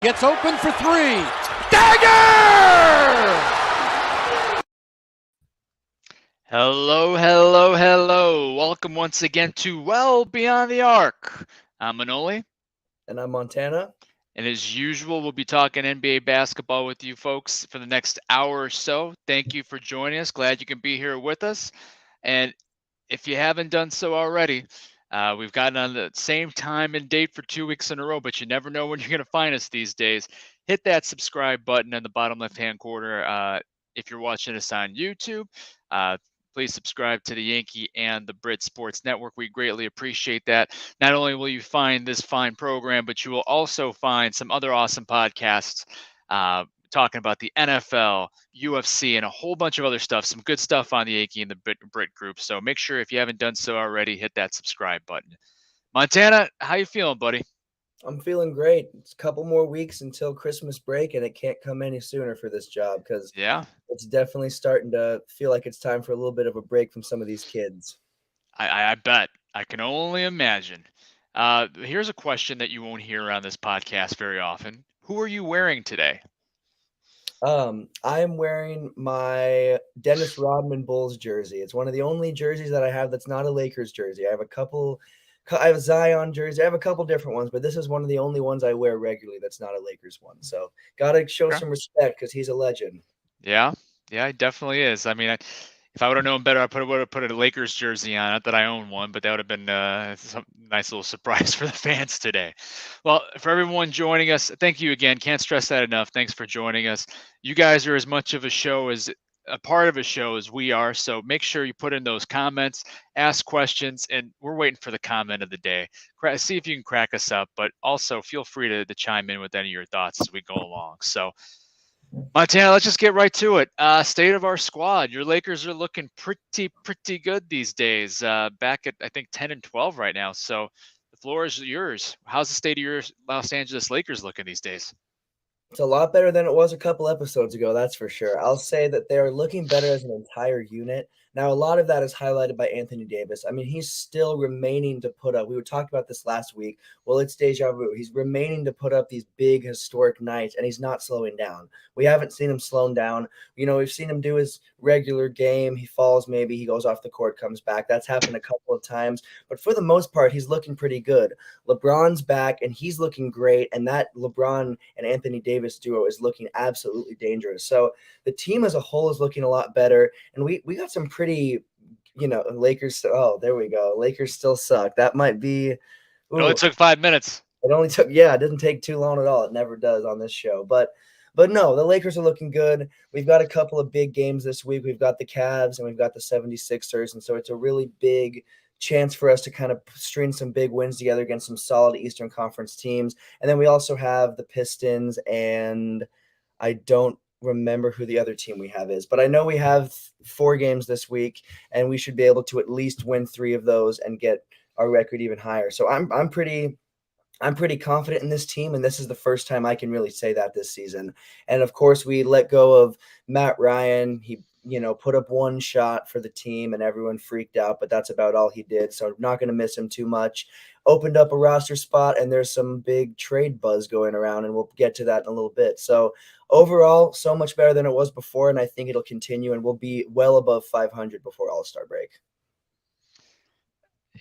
Gets open for three. Dagger! Hello, hello, hello. Welcome once again to Well Beyond the Arc. I'm Manoli. And I'm Montana. And as usual, we'll be talking NBA basketball with you folks for the next hour or so. Thank you for joining us. Glad you can be here with us. And if you haven't done so already, we've gotten on the same time and date for 2 weeks in a row, but you never know when you're going to find us these days. Hit that subscribe button in the bottom left-hand corner if you're watching us on YouTube. Please subscribe to the Yankee and the Brit Sports Network. We greatly appreciate that. Not only will you find this fine program, but you will also find some other awesome podcasts talking about the NFL, UFC, and a whole bunch of other stuff. Some good stuff on the Yankee and the Brit group. So make sure if you haven't done so already, hit that subscribe button. Montana, how you feeling, buddy? I'm feeling great. It's a couple more weeks until Christmas break, and it can't come any sooner for this job because it's definitely starting to feel like it's time for a little bit of a break from some of these kids. I bet. I can only imagine. Here's a question that you won't hear on this podcast very often. Who are you wearing today? I am wearing my Dennis Rodman Bulls jersey. It's one of the only jerseys that I have that's not a Lakers jersey. I have a Zion jersey. I have a couple different ones, but this is one of the only ones I wear regularly that's not a Lakers one. So got to show some respect because he's a legend. Yeah, he definitely is. I mean, if I would have known better, I would have put a Lakers jersey on. Not that I own one, but that would have been some nice little surprise for the fans today. Well, for everyone joining us, thank you again. Can't stress that enough. Thanks for joining us. You guys are as much of a part of a show as we are. So make sure you put in those comments, ask questions, and we're waiting for the comment of the day. See if you can crack us up, but also feel free to chime in with any of your thoughts as we go along. So, Montana, let's just get right to it. State of our squad. Your Lakers are looking pretty good these days. Back at, I think, 10 and 12 right now. So the floor is yours. How's the state of your Los Angeles Lakers looking these days? It's a lot better than it was a couple episodes ago, that's for sure. I'll say that they're looking better as an entire unit. Now, a lot of that is highlighted by Anthony Davis. I mean, he's still remaining to put up. We were talking about this last week. Well, it's deja vu. He's remaining to put up these big historic nights, and he's not slowing down. We haven't seen him slowing down. You know, we've seen him do his regular game. He falls, maybe he goes off the court, comes back. That's happened a couple of times. But for the most part, he's looking pretty good. LeBron's back, and he's looking great. And that LeBron and Anthony Davis duo is looking absolutely dangerous. So the team as a whole is looking a lot better. And we got some pretty, Lakers. Oh, there we go. Lakers still suck. That might be. It only took 5 minutes. It didn't take too long at all. It never does on this show. But no, the Lakers are looking good. We've got a couple of big games this week. We've got the Cavs and we've got the 76ers. And so it's a really big chance for us to kind of string some big wins together against some solid Eastern Conference teams. And then we also have the Pistons, and I don't remember who the other team we have is, but I know we have 4 games this week, and we should be able to at least win 3 of those and get our record even higher. So I'm pretty confident in this team, and this is the first time I can really say that this season. And of course, we let go of Matt Ryan. He put up 1 shot for the team and everyone freaked out, but that's about all he did. So I'm not going to miss him too much. Opened up a roster spot, and there's some big trade buzz going around, and we'll get to that in a little bit. So overall, so much better than it was before, and I think it'll continue, and we'll be well above 500 before All-Star break.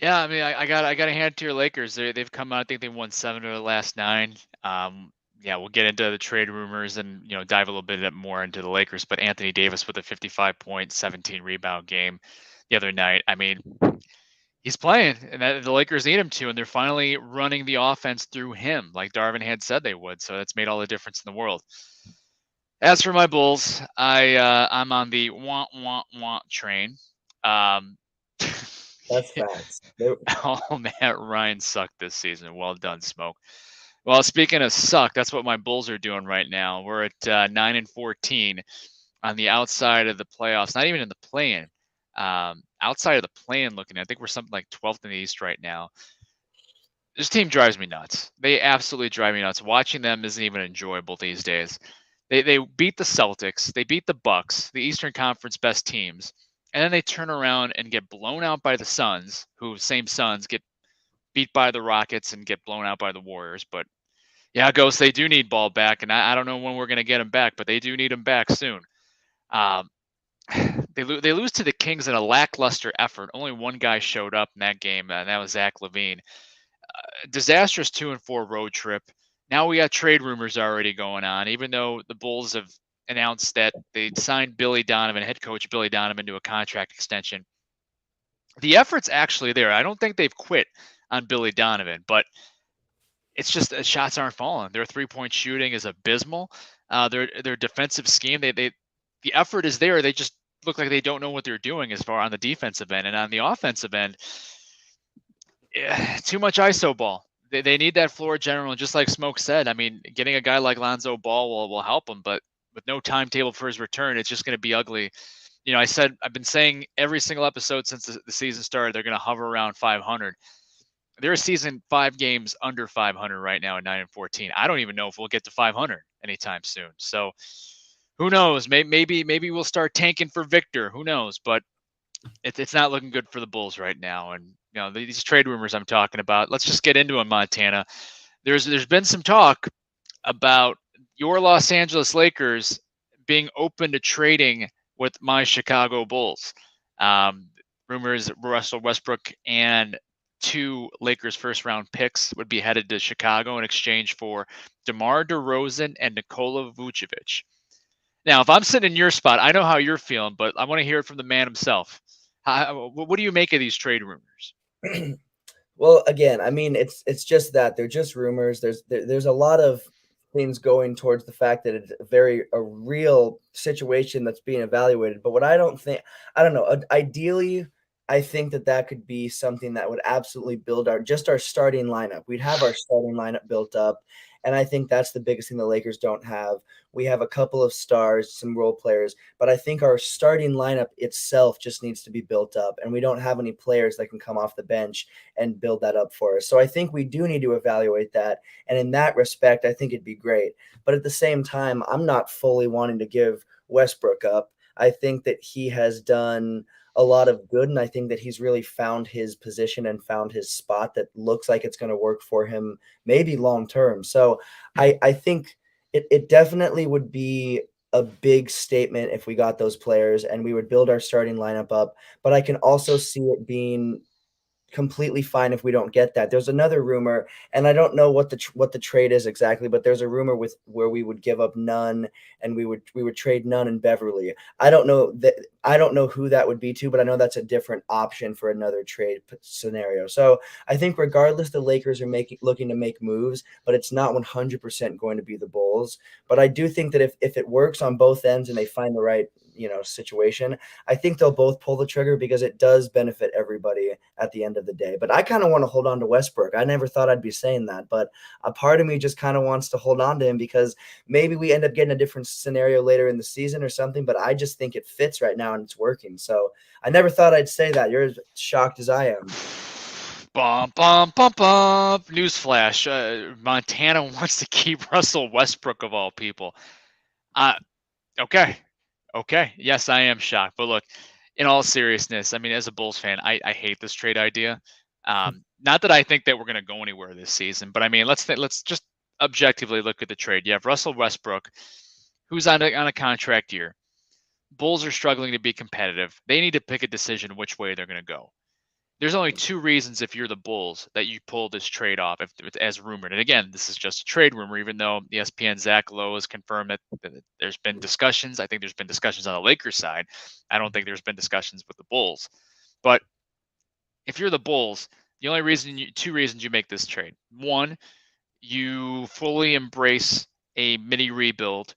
Yeah, I mean, I got to hand it to your Lakers. They've come out. I think they won 7 of the last 9. Yeah, we'll get into the trade rumors and dive a little bit more into the Lakers. But Anthony Davis with a 55-point, 17-rebound game the other night. I mean, he's playing, and the Lakers need him to, and they're finally running the offense through him, like Darvin had said they would. So that's made all the difference in the world. As for my Bulls, I'm on the want train. That's facts. Oh, Matt Ryan sucked this season. Well done, Smoke. Well, speaking of suck, that's what my Bulls are doing right now. We're at 9-14 on the outside of the playoffs, not even in the play-in. Outside of the play-in looking, I think we're something like 12th in the East right now. This team drives me nuts. They absolutely drive me nuts. Watching them isn't even enjoyable these days. They beat the Celtics. They beat the Bucks, the Eastern Conference best teams. And then they turn around and get blown out by the Suns, who same Suns get beat by the Rockets and get blown out by the Warriors. But Yeah, Ghost, they do need Ball back, and I don't know when we're going to get him back, but they do need him back soon. Um, they lose to the Kings in a lackluster effort. Only one guy showed up in that game, and that was Zach LaVine. Disastrous 2-4 road trip. Now we got trade rumors already going on, even though the Bulls have announced that they signed Billy Donovan, head coach Billy Donovan, to a contract extension. The effort's actually there. I don't think they've quit on Billy Donovan, but it's just shots aren't falling. Their 3-point shooting is abysmal. Their defensive scheme, the effort is there. They just look like they don't know what they're doing as far on the defensive end, and on the offensive end, too much ISO ball. They need that floor general, and just like Smoke said, I mean, getting a guy like Lonzo Ball will help him, but with no timetable for his return, it's just going to be ugly. You know, I've been saying every single episode since the season started, they're going to hover around 500. They're a season 5 games under 500 right now at 9-14. I don't even know if we'll get to 500 anytime soon. So who knows? Maybe we'll start tanking for Victor. Who knows? But it's not looking good for the Bulls right now. And you know, these trade rumors I'm talking about. Let's just get into them, Montana. There's been some talk about your Los Angeles Lakers being open to trading with my Chicago Bulls. Rumors Russell Westbrook and 2 Lakers first round picks would be headed to Chicago in exchange for DeMar DeRozan and Nikola Vucevic. Now, if I'm sitting in your spot, I know how you're feeling, but I want to hear it from the man himself. What do you make of these trade rumors? Well, again, I mean, it's just that they're just rumors. There's a lot of things going towards the fact that it's a real situation that's being evaluated. But what I don't know. Ideally, I think that could be something that would absolutely build our starting lineup. We'd have our starting lineup built up, and I think that's the biggest thing the Lakers don't have. We have a couple of stars, some role players, but I think our starting lineup itself just needs to be built up, and we don't have any players that can come off the bench and build that up for us. So I think we do need to evaluate that. And in that respect, I think it'd be great. But at the same time, I'm not fully wanting to give Westbrook up. I think that he has done a lot of good, and I think that he's really found his position and found his spot that looks like it's going to work for him maybe long term. So I think it definitely would be a big statement if we got those players and we would build our starting lineup up. But I can also see it being completely fine if we don't get that. There's another rumor, and I don't know what the trade is exactly, but there's a rumor with where we would give up Nunn and we would trade Nunn and Beverly. I don't know who that would be to, but I know that's a different option for another trade scenario. So I think regardless, the Lakers are looking to make moves, but it's not 100% going to be the Bulls. But I do think that if it works on both ends and they find the right situation, I think they'll both pull the trigger because it does benefit everybody at the end of the day. But I kind of want to hold on to Westbrook. I never thought I'd be saying that, but a part of me just kind of wants to hold on to him because maybe we end up getting a different scenario later in the season or something, but I just think it fits right now and it's working. So I never thought I'd say that. You're as shocked as I am. Bum, bum, bum, bum. Newsflash. Montana wants to keep Russell Westbrook of all people. Okay. Okay. Yes, I am shocked. But look, in all seriousness, I mean, as a Bulls fan, I hate this trade idea. Not that I think that we're going to go anywhere this season, but I mean, let's just objectively look at the trade. You have Russell Westbrook, who's on a contract year. Bulls are struggling to be competitive. They need to pick a decision which way they're going to go. There's only 2 reasons if you're the Bulls that you pull this trade off, if as rumored. And again, this is just a trade rumor, even though ESPN Zach Lowe has confirmed that there's been discussions. I think there's been discussions on the Lakers side. I don't think there's been discussions with the Bulls. But if you're the Bulls, the only 2 reasons you make this trade. One, you fully embrace a mini rebuild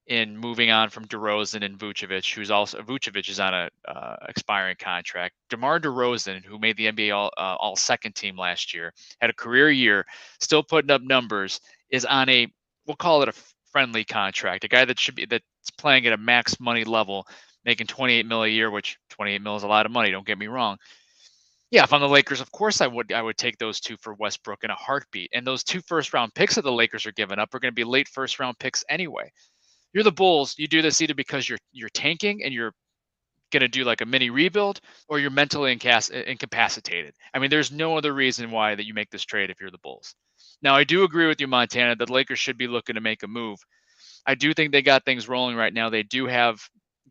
in moving on from DeRozan and Vucevic, Vucevic is on a expiring contract. DeMar DeRozan, who made the NBA all second team last year, had a career year, still putting up numbers, is on we'll call it a friendly contract, a guy that's playing at a max money level, making $28 million a year, which $28 million is a lot of money. Don't get me wrong. Yeah, if I'm the Lakers, of course I would take those 2 for Westbrook in a heartbeat. And those 2 first round picks that the Lakers are giving up are going to be late first round picks anyway. You're the Bulls. You do this either because you're tanking and you're going to do like a mini rebuild, or you're mentally incapacitated. I mean, there's no other reason why that you make this trade if you're the Bulls. Now, I do agree with you, Montana, that the Lakers should be looking to make a move. I do think they got things rolling right now. They do have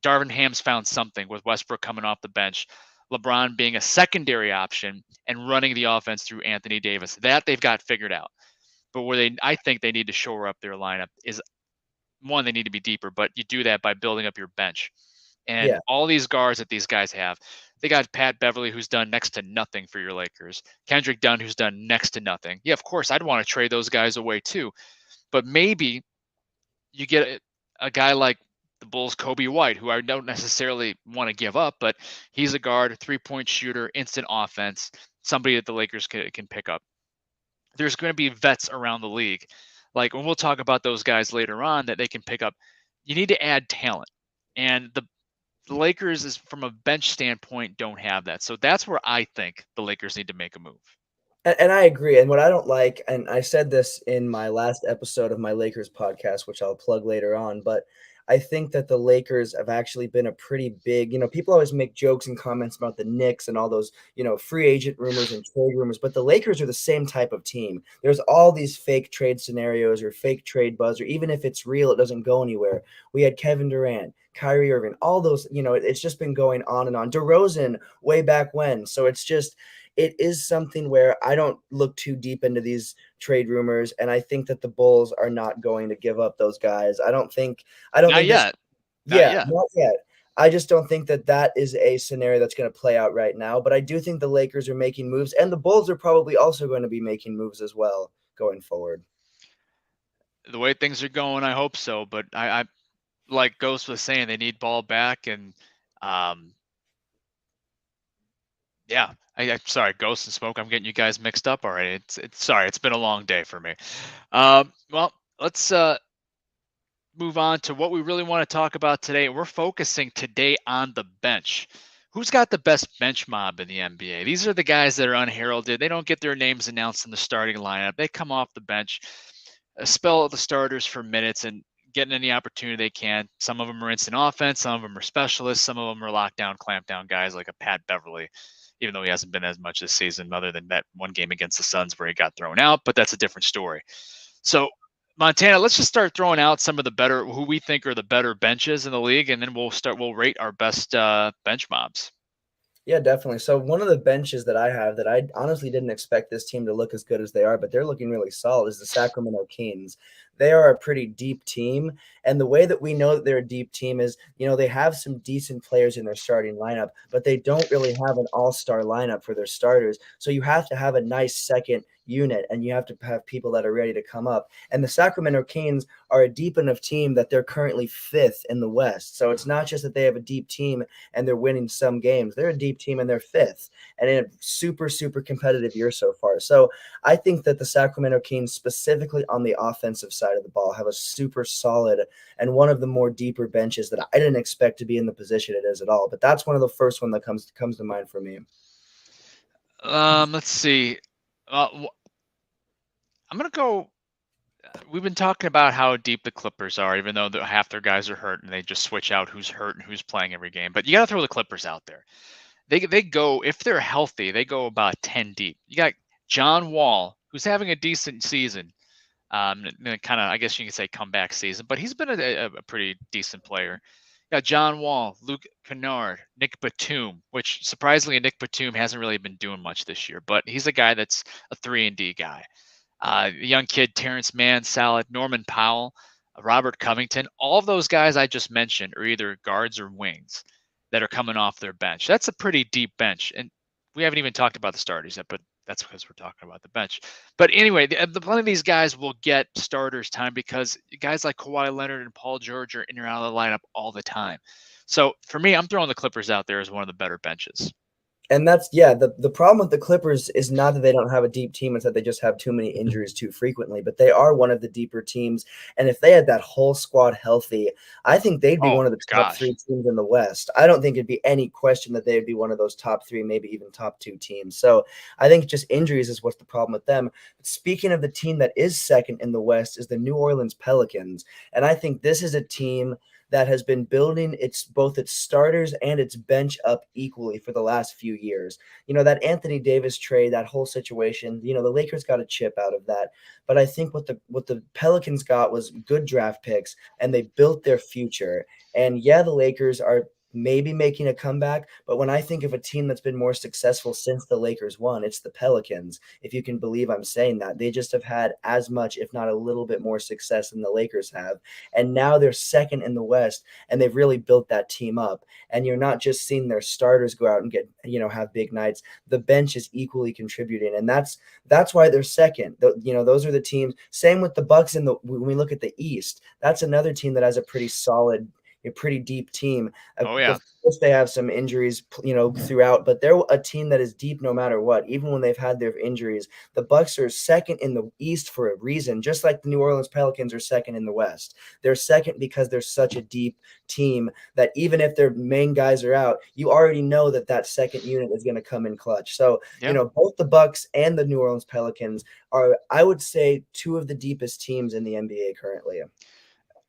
Darvin Ham's found something with Westbrook coming off the bench, LeBron being a secondary option, and running the offense through Anthony Davis. That they've got figured out. But where I think they need to shore up their lineup is, one, they need to be deeper, but you do that by building up your bench. And Yeah. all these guards that these guys have, they got Pat Beverly, who's done next to nothing for your Lakers, Kendrick Dunn, who's done next to nothing. Yeah, of course, I'd want to trade those guys away too. But maybe you get a guy like the Bulls' Kobe White, who I don't necessarily want to give up, but he's a guard, 3-point shooter, instant offense, somebody that the Lakers can pick up. There's going to be vets around the league. Like, when we'll talk about those guys later on that they can pick up, you need to add talent. And the Lakers, is from a bench standpoint, don't have that. So that's where I think the Lakers need to make a move. And I agree. And what I don't like, and I said this in my last episode of my Lakers podcast, which I'll plug later on, but I think that the Lakers have actually been a pretty big, people always make jokes and comments about the Knicks and all those, free agent rumors and trade rumors, but the Lakers are the same type of team. There's all these fake trade scenarios or fake trade buzz, or even if it's real, it doesn't go anywhere. We had Kevin Durant, Kyrie Irving, all those, it's just been going on and on. DeRozan way back when. So it is something where I don't look too deep into these trade rumors, and I think that the Bulls are not going to give up those guys. I don't think Not yet. Not yet. Not yet. I just don't think that is a scenario that's going to play out right now, but I do think the Lakers are making moves, and the Bulls are probably also going to be making moves as well going forward. The way things are going, I hope so, but I like Ghost was saying, they need ball back, and yeah, I'm sorry, Ghost and Smoke, I'm getting you guys mixed up already. It's sorry, it's been a long day for me. Well, let's move on to what we really want to talk about today. We're focusing today on the bench. Who's got the best bench mob in the NBA? These are the guys that are unheralded. They don't get their names announced in the starting lineup. They come off the bench, spell the starters for minutes, and getting any opportunity they can. Some of them are instant offense. Some of them are specialists. Some of them are lockdown, clampdown guys like a Pat Beverly, even though he hasn't been as much this season, other than that one game against the Suns where he got thrown out, but that's a different story. So, Montana, let's just start throwing out some of the better, who we think are the better benches in the league, and then we'll rate our best bench mobs. Yeah, definitely. So one of the benches that I have that I honestly didn't expect this team to look as good as they are, but they're looking really solid, is the Sacramento Kings. They are a pretty deep team, and the way that we know that they're a deep team is, they have some decent players in their starting lineup, but they don't really have an all-star lineup for their starters. So you have to have a nice second unit, and you have to have people that are ready to come up. And the Sacramento Kings are a deep enough team that they're currently 5th in the West. So it's not just that they have a deep team and they're winning some games. They're a deep team and they're 5th, and in a super, super competitive year so far. So I think that the Sacramento Kings, specifically on the offensive side of the ball, have a super solid and one of the more deeper benches that I didn't expect to be in the position it is at all. But that's one of the first one that comes to mind for me. Let's see. I'm going to go. We've been talking about how deep the Clippers are, even though half their guys are hurt and they just switch out who's hurt and who's playing every game. But you got to throw the Clippers out there. They go, if they're healthy, they go about 10 deep. You got John Wall, who's having a decent season. Kind of, I guess you can say comeback season, but he's been a pretty decent player. You got John Wall, Luke Kennard, Nick Batum, which surprisingly Nick Batum hasn't really been doing much this year, but he's a guy that's a 3-and-D guy. The young kid, Terrence Mann, Salad, Norman Powell, Robert Covington, all of those guys I just mentioned are either guards or wings that are coming off their bench. That's a pretty deep bench. And we haven't even talked about the starters yet, but that's because we're talking about the bench. But anyway, plenty of these guys will get starters time because guys like Kawhi Leonard and Paul George are in and out of the lineup all the time. So for me, I'm throwing the Clippers out there as one of the better benches. And that's, the problem with the Clippers is not that they don't have a deep team, it's that they just have too many injuries too frequently, but they are one of the deeper teams. And if they had that whole squad healthy, I think they'd be one of the top 3 teams in the West. I don't think it'd be any question that they would be one of those top 3, maybe even top 2 teams. So I think just injuries is what's the problem with them. But speaking of the team that is second in the West is the New Orleans Pelicans. And I think this is a team that has been building both its starters and its bench up equally for the last few years. That Anthony Davis trade, that whole situation, the Lakers got a chip out of that. But I think what the Pelicans got was good draft picks, and they built their future. And yeah, the Lakers are maybe making a comeback, but when I think of a team that's been more successful since the Lakers won, it's the Pelicans. If you can believe I'm saying that, they just have had as much, if not a little bit more success than the Lakers have. And now they're second in the West, and they've really built that team up. And you're not just seeing their starters go out and have big nights. The bench is equally contributing, and that's why they're second. Those are the teams. Same with the Bucks when we look at the East. That's another team that has a pretty solid, a pretty deep team. Oh yeah. Of course, they have some injuries, throughout, but they're a team that is deep no matter what. Even when they've had their injuries, the Bucks are second in the East for a reason. Just like the New Orleans Pelicans are second in the West, they're second because they're such a deep team that even if their main guys are out, you already know that second unit is going to come in clutch. So Yeah. both the Bucks and the New Orleans Pelicans are, I would say, two of the deepest teams in the NBA currently.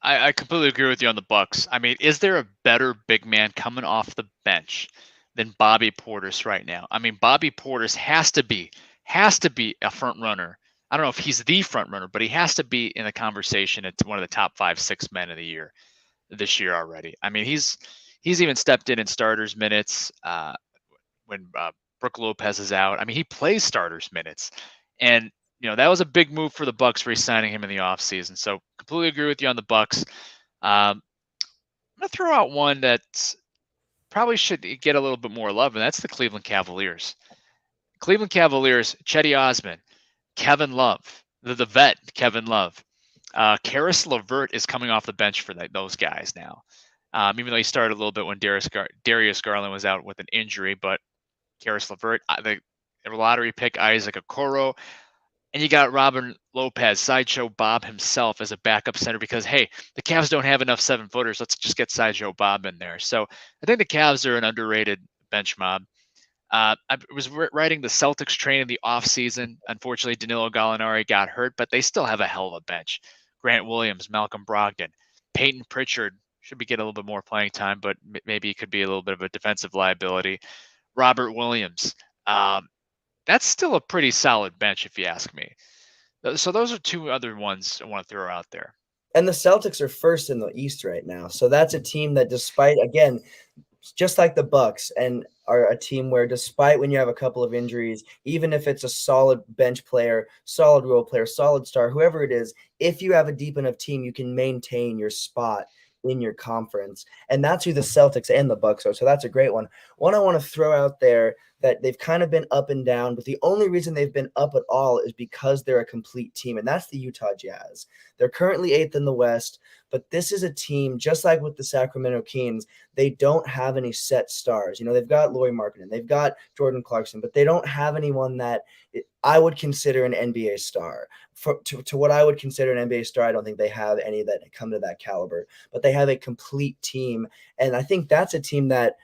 I completely agree with you on the Bucks. I mean, is there a better big man coming off the bench than Bobby Portis right now? I mean, Bobby Portis has to be a front runner. I don't know if he's the front runner, but he has to be in the conversation. It's one of the top 5-6 men of the year this year already. I mean, he's even stepped in starters minutes when Brook Lopez is out. I mean, he plays starters minutes, and that was a big move for the Bucks re-signing him in the offseason. So completely agree with you on the Bucks. I'm gonna throw out one that probably should get a little bit more love, and that's the Cleveland Cavaliers. Cleveland Cavaliers, Chetty Osman, Kevin Love, the vet Kevin Love. Karis LeVert is coming off the bench for those guys now. Even though he started a little bit when Darius Garland was out with an injury, but Karis LeVert, the lottery pick Isaac Okoro, and you got Robin Lopez, Sideshow Bob himself as a backup center because, hey, the Cavs don't have enough 7-footers. Let's just get Sideshow Bob in there. So I think the Cavs are an underrated bench mob. I was writing the Celtics train in the offseason. Unfortunately, Danilo Gallinari got hurt, but they still have a hell of a bench. Grant Williams, Malcolm Brogdon, Peyton Pritchard should be getting a little bit more playing time, but maybe he could be a little bit of a defensive liability. Robert Williams. That's still a pretty solid bench, if you ask me. So those are two other ones I want to throw out there. And the Celtics are first in the East right now. So that's a team that, despite, again, just like the Bucks, and are a team where, despite when you have a couple of injuries, even if it's a solid bench player, solid role player, solid star, whoever it is, if you have a deep enough team, you can maintain your spot in your conference. And that's who the Celtics and the Bucks are. So that's a great one. One I want to throw out there that they've kind of been up and down, but the only reason they've been up at all is because they're a complete team, and that's the Utah Jazz. They're currently 8th in the West, but this is a team, just like with the Sacramento Kings, they don't have any set stars. They've got Lauri Markkanen, they've got Jordan Clarkson, but they don't have anyone that I would consider an NBA star. To what I would consider an NBA star, I don't think they have any that come to that caliber, but they have a complete team, and I think that's a team that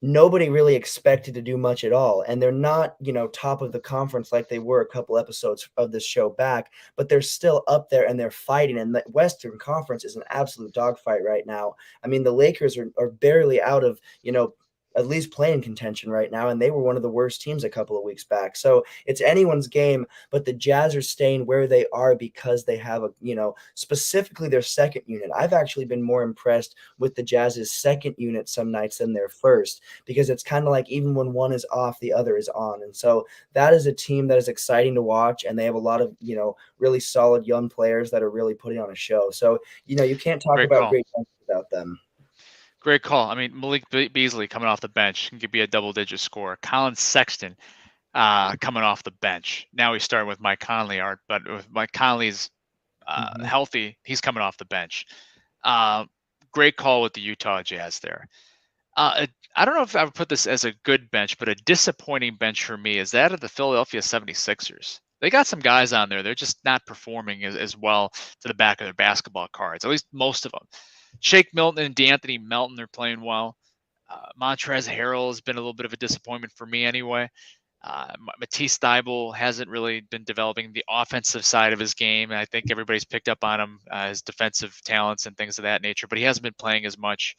nobody really expected to do much at all. And they're not, top of the conference like they were a couple episodes of this show back, but they're still up there and they're fighting. And the Western Conference is an absolute dogfight right now. I mean, the Lakers are barely out of, at least playing contention right now, and they were one of the worst teams a couple of weeks back. So it's anyone's game, but the Jazz are staying where they are because they have specifically their second unit. I've actually been more impressed with the Jazz's second unit some nights than their first, because it's kind of like even when one is off, the other is on. And so that is a team that is exciting to watch, and they have a lot of, really solid young players that are really putting on a show. So, you can't talk about great things without them. Great call. I mean, Malik Beasley coming off the bench can be a double-digit scorer. Colin Sexton coming off the bench. Now we start with Mike Conley, but if Mike Conley's healthy, he's coming off the bench. Great call with the Utah Jazz there. I don't know if I would put this as a good bench, but a disappointing bench for me is that of the Philadelphia 76ers. They got some guys on there. They're just not performing as well to the back of their basketball cards, at least most of them. Shake Milton and D'Anthony Melton are playing well. Montrezl Harrell has been a little bit of a disappointment for me anyway. Matisse Thybulle hasn't really been developing the offensive side of his game. I think everybody's picked up on him, his defensive talents and things of that nature, but he hasn't been playing as much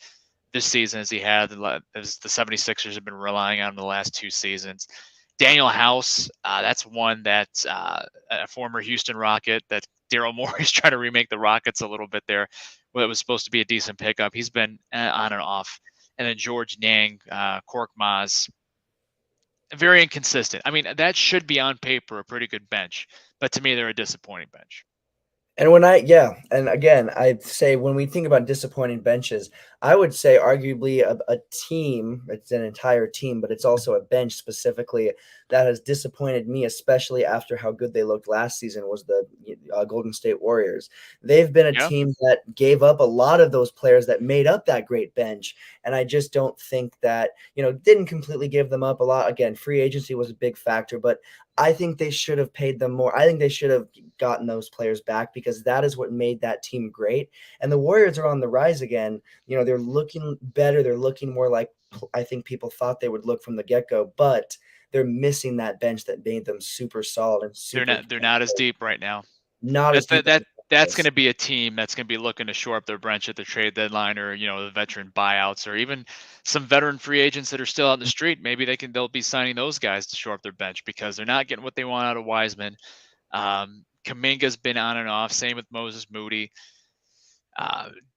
this season as he had as the 76ers have been relying on the last 2 seasons. Daniel House, that's one that a former Houston Rocket that Daryl Morey's trying to remake the Rockets a little bit there. Well, it was supposed to be a decent pickup. He's been on and off. And then George Niang, Kork Maz, very inconsistent. I mean, that should be on paper a pretty good bench, but to me, they're a disappointing bench. And and again, I'd say when we think about disappointing benches, I would say arguably a team, it's an entire team, but it's also a bench specifically that has disappointed me, especially after how good they looked last season, was the Golden State Warriors. They've been a Yeah, team that gave up a lot of those players that made up that great bench. And I just don't think that, didn't completely give them up a lot. Again, free agency was a big factor, but I think they should have paid them more. I think they should have gotten those players back because that is what made that team great. And the Warriors are on the rise again. They're looking better. They're looking more like I think people thought they would look from the get-go, but they're missing that bench that made them super solid and super they're not as deep right now. not as That's deep as that's going this. to be a team that's going to be looking to shore up their bench at the trade deadline, or the veteran buyouts, or even some veteran free agents that are still out in the street. Maybe they'll be signing those guys to shore up their bench because they're not getting what they want out of Wiseman. Kaminga's been on and off. Same with Moses Moody.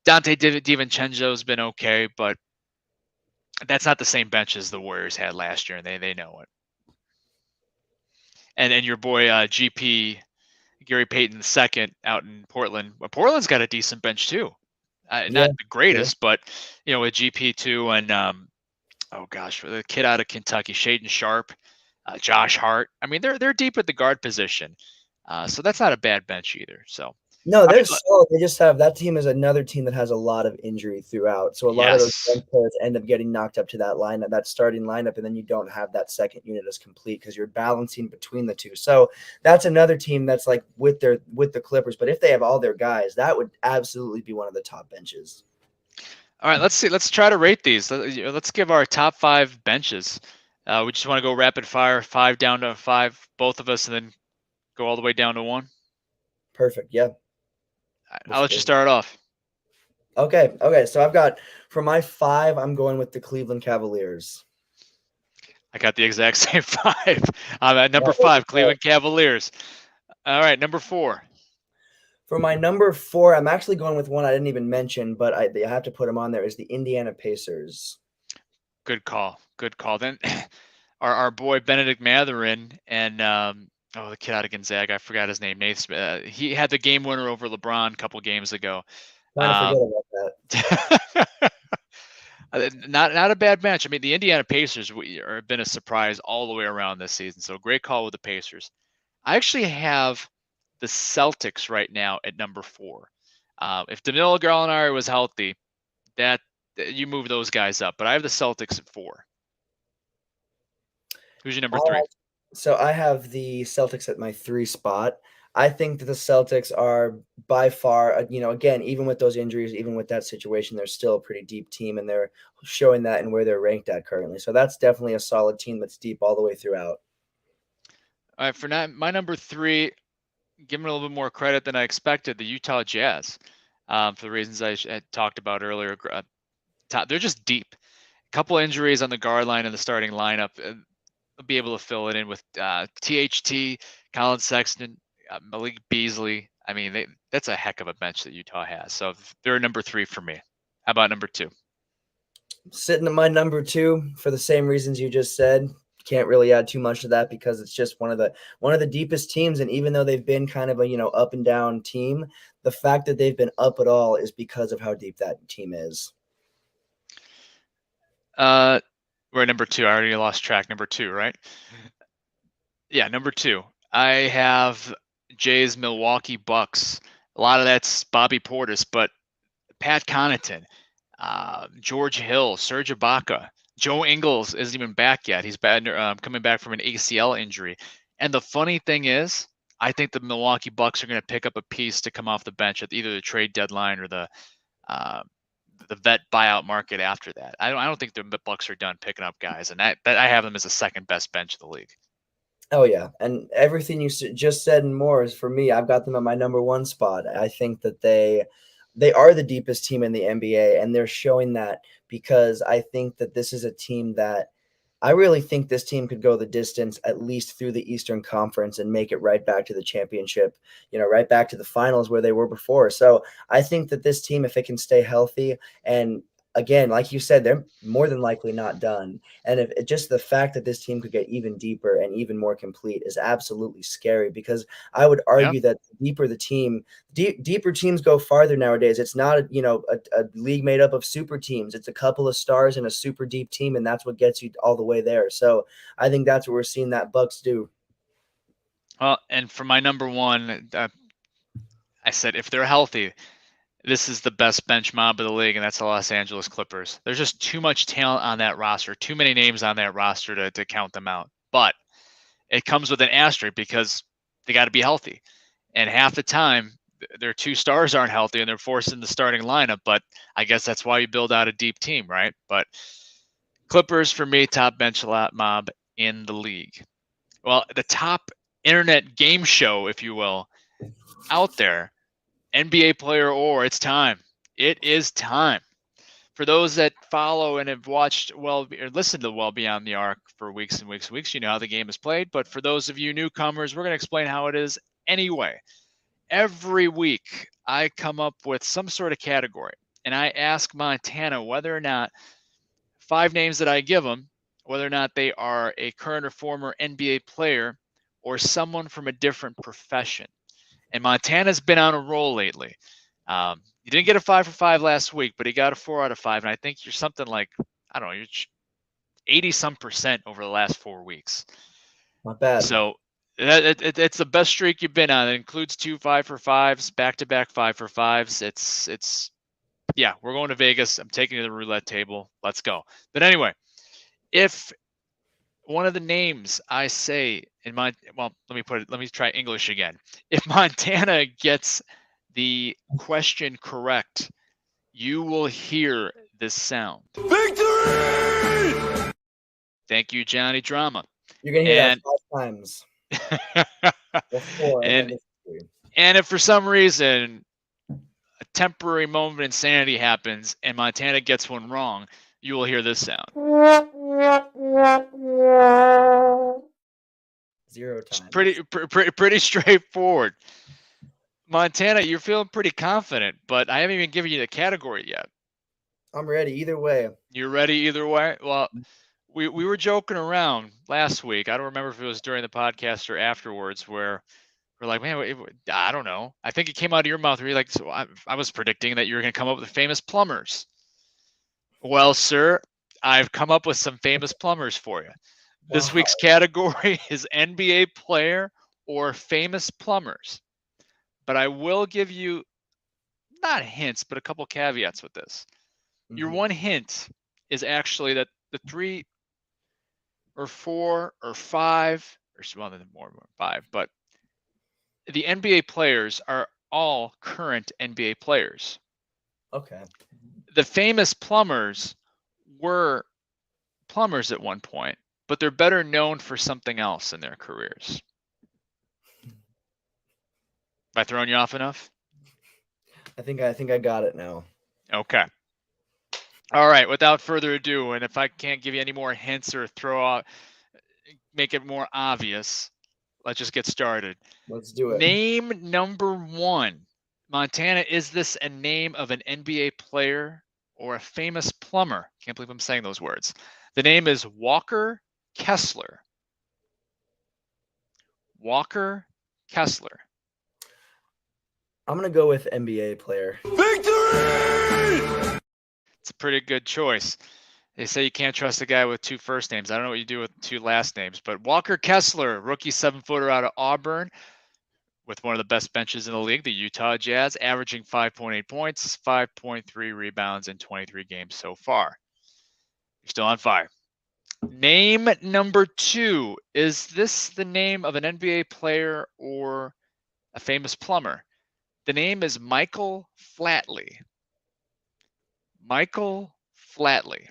Dante DiVincenzo's been okay, but that's not the same bench as the Warriors had last year, and they know it. And your boy GP Gary Payton II out in Portland. Well, Portland's got a decent bench too. Yeah, Not the sure. greatest, but with GP2 and oh gosh, the kid out of Kentucky, Shaden Sharp, Josh Hart. I mean, they're deep at the guard position, so that's not a bad bench either. So, all No, they're right, solid. They just have that team is another team that has a lot of injury throughout. So a lot of those yes, bench players end up getting knocked up to that lineup, that starting lineup, and then you don't have that second unit as complete because you're balancing between the two. So that's another team that's like with the Clippers. But if they have all their guys, that would absolutely be one of the top benches. all right. Let's see. Let's try to rate these. Let's give our top 5 benches. We just want to go rapid fire, 5 down to 5, both of us, and then go all the way down to 1. Perfect. Yeah. I'll let you Let's start off. Okay. Okay. So I've got for my 5, I'm going with the Cleveland Cavaliers. I got the exact same 5. I'm at number 5, Cleveland Cavaliers. All right, number 4. For my number 4, I'm actually going with one I didn't even mention, but I have to put him on there, is the Indiana Pacers. Good call. Good call. Then our boy Benedict Mathurin and the kid out of Gonzaga, I forgot his name. Nate Smith. He had the game winner over LeBron a couple games ago. Trying to forget Um, about that. not a bad match. I mean, the Indiana Pacers have been a surprise all the way around this season. So great call with the Pacers. I actually have the Celtics right now at number 4. If Danilo Gallinari was healthy, that you move those guys up. But I have the Celtics at 4. Who's your number 3? So I have the Celtics at my 3 spot. I think that the Celtics are by far, again, even with those injuries, even with that situation, they're still a pretty deep team, and they're showing that in where they're ranked at currently. So that's definitely a solid team that's deep all the way throughout. All right, for now, my number 3, giving a little bit more credit than I expected, the Utah Jazz, for the reasons I had talked about earlier. They're just deep. A couple injuries on the guard line and the starting lineup. They'll be able to fill it in with THT, Colin Sexton, Malik Beasley. I mean, that's a heck of a bench that Utah has. So they're number 3 for me. How about number 2? Sitting at my number 2 for the same reasons you just said. Can't really add too much to that because it's just one of the deepest teams. And even though they've been kind of a up and down team, the fact that they've been up at all is because of how deep that team is. We're at number 2. I already lost track. Number 2, right? Yeah, number 2. I have Jay's Milwaukee Bucks. A lot of that's Bobby Portis, but Pat Connaughton, George Hill, Serge Ibaka, Joe Ingles isn't even back yet. He's coming back from an ACL injury. And the funny thing is, I think the Milwaukee Bucks are going to pick up a piece to come off the bench at either the trade deadline or the vet buyout market after that. I don't think the Bucks are done picking up guys, and that I have them as the second best bench of the league. Oh yeah, and everything you just said and more is for me. I've got them at my number one spot. I think that they are the deepest team in the NBA, and they're showing that because I think that this is a team that I really think this team could go the distance at least through the Eastern Conference and make it right back to the championship, right back to the finals where they were before. So I think that this team, if it can stay healthy, and again, like you said, they're more than likely not done. And if just the fact that this team could get even deeper and even more complete is absolutely scary, because I would Yeah. argue that the deeper the team, deeper teams go farther nowadays. It's not a league made up of super teams. It's a couple of stars and a super deep team, and that's what gets you all the way there. So I think that's what we're seeing that Bucks do. Well, and for my number one, I said if they're healthy, this is the best bench mob of the league, and that's the Los Angeles Clippers. There's just too much talent on that roster, too many names on that roster to count them out. But it comes with an asterisk because they got to be healthy. And half the time, their two stars aren't healthy and they're forced in the starting lineup. But I guess that's why you build out a deep team, right? But Clippers, for me, top bench mob in the league. Well, the top internet game show, if you will, out there, NBA player or it's time. It is time. For those that follow and have watched or listened to Well Beyond the Arc for weeks and weeks and weeks, you know how the game is played. But for those of you newcomers, we're going to explain how it is anyway. Every week, I come up with some sort of category, and I ask Montana whether or not 5 names that I give them, whether or not they are a current or former NBA player or someone from a different profession. And Montana's been on a roll lately. He didn't get a 5 for 5 last week, but he got a 4 out of 5. And I think you're something like, I don't know, you're 80 some percent over the last 4 weeks. Not bad. So it's the best streak you've been on. It includes 2 5 for 5s, back to back 5 for 5s. Yeah, we're going to Vegas. I'm taking you to the roulette table. Let's go. But anyway, if one of the names I say let me try English again. If Montana gets the question correct, you will hear this sound. Victory! Thank you, Johnny Drama. You're gonna hear that 5 times. Before and if for some reason a temporary moment of insanity happens and Montana gets one wrong, you will hear this sound. 0 times. Pretty straightforward. Montana, you're feeling pretty confident, but I haven't even given you the category yet. I'm ready either way. You're ready either way? Well, we were joking around last week. I don't remember if it was during the podcast or afterwards where we're like, man, I don't know. I think it came out of your mouth where you're like, so I was predicting that you were going to come up with famous plumbers. Well, sir, I've come up with some famous plumbers for you. This week's category is NBA player or famous plumbers. But I will give you not hints, but a couple caveats with this. Your one hint is actually that the 3 or 4 or 5, or well, more 5, but the NBA players are all current NBA players. Okay. The famous plumbers were plumbers at one point, but they're better known for something else in their careers. Have I thrown you off enough? I think I got it now. Okay. All right. Without further ado, and if I can't give you any more hints or make it more obvious, let's just get started. Let's do it. Name number 1. Montana, is this a name of an NBA player or a famous plumber? Can't believe I'm saying those words. The name is Walker Kessler. Walker Kessler. I'm going to go with NBA player. Victory! It's a pretty good choice. They say you can't trust a guy with 2 first names. I don't know what you do with 2 last names, but Walker Kessler, rookie 7-footer out of Auburn, with one of the best benches in the league, the Utah Jazz, averaging 5.8 points, 5.3 rebounds in 23 games so far. You're still on fire. Name number 2. Is this the name of an NBA player or a famous plumber? The name is Michael Flatley. Michael Flatley.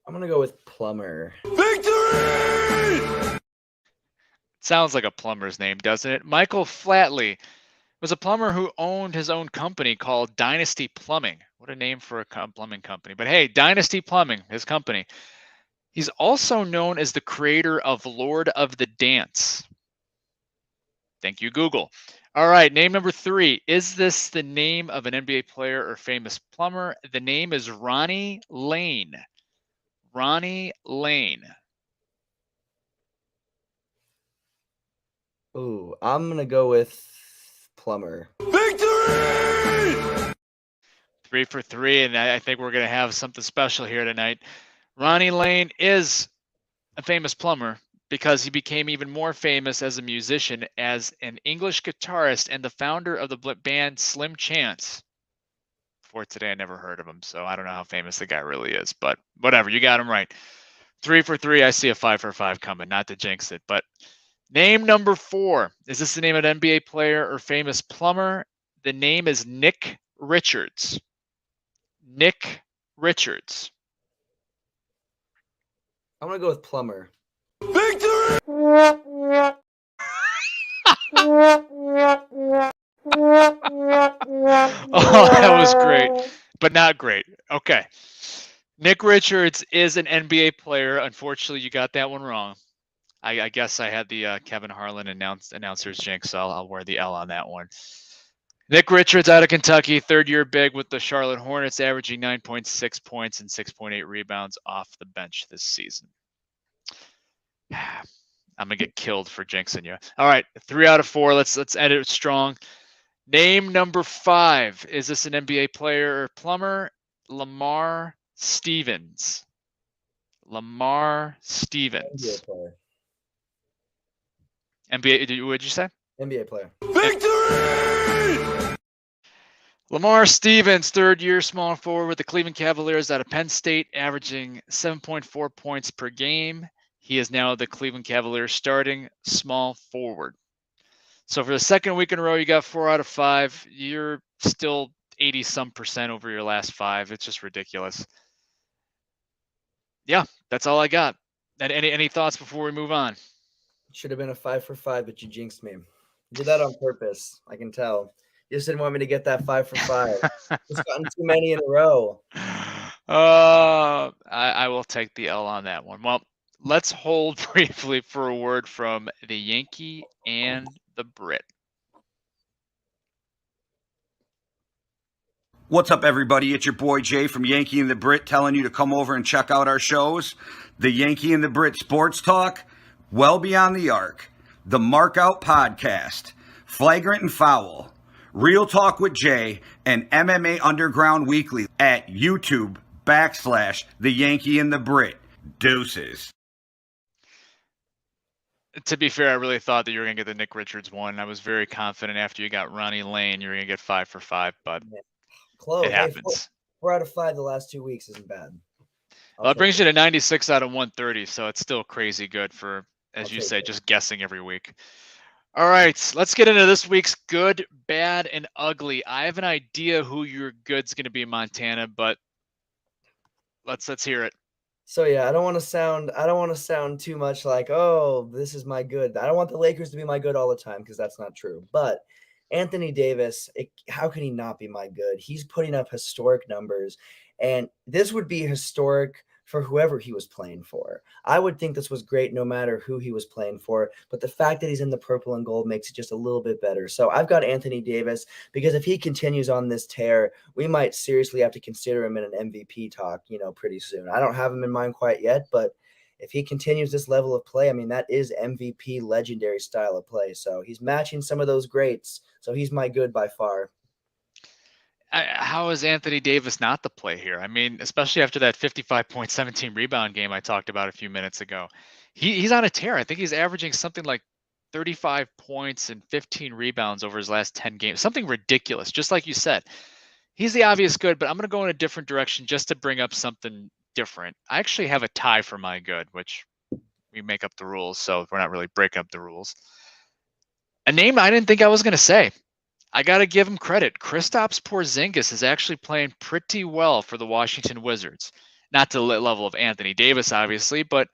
I'm going to go with Plumber. Victory! Sounds like a plumber's name, doesn't it? Michael Flatley was a plumber who owned his own company called Dynasty Plumbing. What a name for a plumbing company. But hey, Dynasty Plumbing, his company. He's also known as the creator of Lord of the Dance. Thank you, Google. All right, name number 3. Is this the name of an NBA player or famous plumber? The name is Ronnie Lane. Ronnie Lane. Ooh, I'm going to go with Plumber. Victory! 3 for 3, and I think we're going to have something special here tonight. Ronnie Lane is a famous plumber because he became even more famous as a musician as an English guitarist and the founder of the band Slim Chance. Before today, I never heard of him, so I don't know how famous the guy really is, but whatever, you got him right. 3 for 3, I see a 5 for 5 coming, not to jinx it, but name number 4. Is this the name of an NBA player or famous plumber? The name is Nick Richards. Nick Richards. I'm going to go with Plumber. Victory! Oh, that was great, but not great. Okay. Nick Richards is an NBA player. Unfortunately, you got that one wrong. I guess I had the Kevin Harlan announcer's jinx, so I'll wear the L on that one. Nick Richards out of Kentucky, third-year big with the Charlotte Hornets, averaging 9.6 points and 6.8 rebounds off the bench this season. I'm gonna get killed for jinxing you. All right, 3 out of 4. Let's end it strong. Name number 5. Is this an NBA player or plumber? Lamar Stevens. Lamar Stevens. NBA player. NBA, what did you say? NBA player. Victory! Lamar Stevens, third-year small forward with the Cleveland Cavaliers out of Penn State, averaging 7.4 points per game. He is now the Cleveland Cavaliers starting small forward. So for the second week in a row, you got 4 out of 5. You're still 80-some% over your last 5. It's just ridiculous. Yeah, that's all I got. Any thoughts before we move on? Should have been a 5 for 5, but you jinxed me. You did that on purpose. I can tell. You just didn't want me to get that 5 for 5. Just gotten too many in a row. I will take the L on that one. Well, let's hold briefly for a word from the Yankee and the Brit. What's up, everybody? It's your boy Jay from Yankee and the Brit telling you to come over and check out our shows. The Yankee and the Brit Sports Talk, Well Beyond the Arc, the Mark Out Podcast, Flagrant and Foul, Real Talk with Jay, and MMA Underground Weekly at YouTube/The Yankee and the Brit. Deuces. To be fair, I really thought that you were going to get the Nick Richards one. I was very confident after you got Ronnie Lane, you were going to get 5 for 5, but Close. it happens. 4 out of 5 the last 2 weeks isn't bad. Well, it brings you to 96 out of 130, so it's still crazy good for, as you say, it. just guessing every week. All right, let's get into this week's good, bad, and ugly. I have an idea who your good's going to be, Montana, but let's hear it. So yeah, I don't want to sound too much like, oh, this is my good. I don't want the Lakers to be my good all the time because that's not true. But Anthony Davis, how can he not be my good? He's putting up historic numbers, and this would be historic for whoever he was playing for. I would think this was great no matter who he was playing for, but the fact that he's in the purple and gold makes it just a little bit better. So I've got Anthony Davis because if he continues on this tear, we might seriously have to consider him in an MVP talk, pretty soon. I don't have him in mind quite yet, but if he continues this level of play, I mean, that is MVP legendary style of play. So he's matching some of those greats. So he's my good by far. How is Anthony Davis not the play here? I mean, especially after that 55.17 rebound game I talked about a few minutes ago. He's on a tear. I think he's averaging something like 35 points and 15 rebounds over his last 10 games. Something ridiculous, just like you said. He's the obvious good, but I'm going to go in a different direction just to bring up something different. I actually have a tie for my good, which we make up the rules, so we're not really breaking up the rules. A name I didn't think I was going to say. I got to give him credit. Kristaps Porzingis is actually playing pretty well for the Washington Wizards, Not to the level of Anthony Davis, obviously, but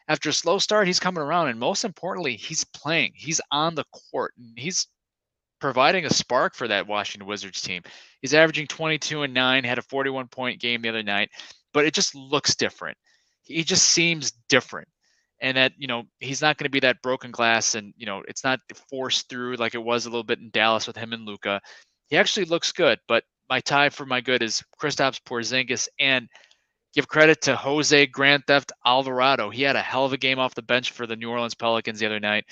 after a slow start, he's coming around. And most importantly, he's playing. He's on the court. And he's providing a spark for that Washington Wizards team. He's averaging 22 and 9, had a 41-point game the other night, but it just looks different. He just seems different. And that, he's not going to be that broken glass, and, it's not forced through like it was a little bit in Dallas with him and Luka. He actually looks good, but my tie for my good is Kristaps Porzingis, and give credit to Jose Grand Theft Alvarado. He had a hell of a game off the bench for the New Orleans Pelicans the other night.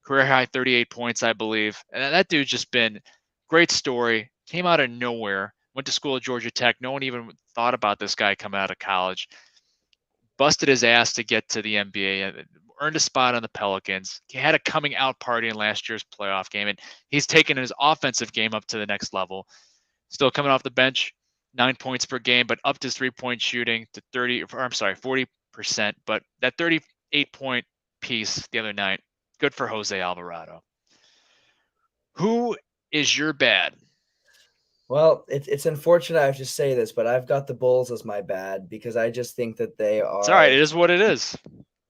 Career high 38 points, I believe. And that dude's just been great story. Came out of nowhere. Went to school at Georgia Tech. No one even thought about this guy coming out of college. Busted his ass to get to the NBA. Earned a spot on the Pelicans. He had a coming out party in last year's playoff game. And he's taken his offensive game up to the next level. Still coming off the bench, 9 points per game, but upped his 3-point shooting to 40%. But that 38-point piece the other night, good for Jose Alvarado. Who is your bad? Well, it's unfortunate I have to say this, but I've got the Bulls as my bad because I just think that they are. It's all right. It is what it is.